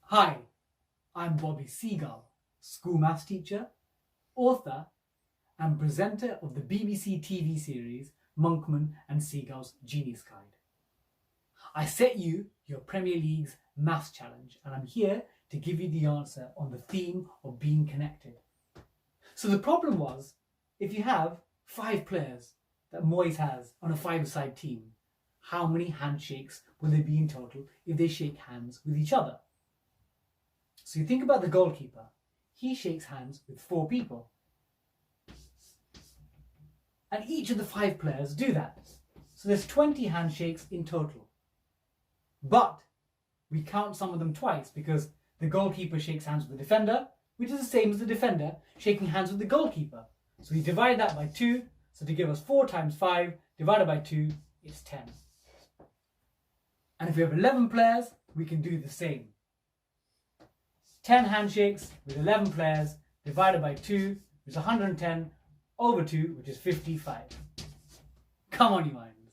Hi, I'm Bobby Seagull, school maths teacher, author, and presenter of the BBC TV series Monkman and Seagull's Genius Guide. I set you your Premier League's maths challenge, and I'm here to give you the answer on the theme of being connected. So the problem was, if you have 5 players that Moyes has on a 5-a-side team, how many handshakes will there be in total if they shake hands with each other? So you think about the goalkeeper. He shakes hands with 4 people. And each of the 5 players do that. So there's 20 handshakes in total. But we count some of them twice because the goalkeeper shakes hands with the defender, which is the same as the defender shaking hands with the goalkeeper. So we divide that by 2. So to give us 4 times 5 divided by 2 is 10. And if we have 11 players, we can do the same. 10 handshakes with 11 players divided by 2, which is 110 over 2, which is 55. Come on, you minds.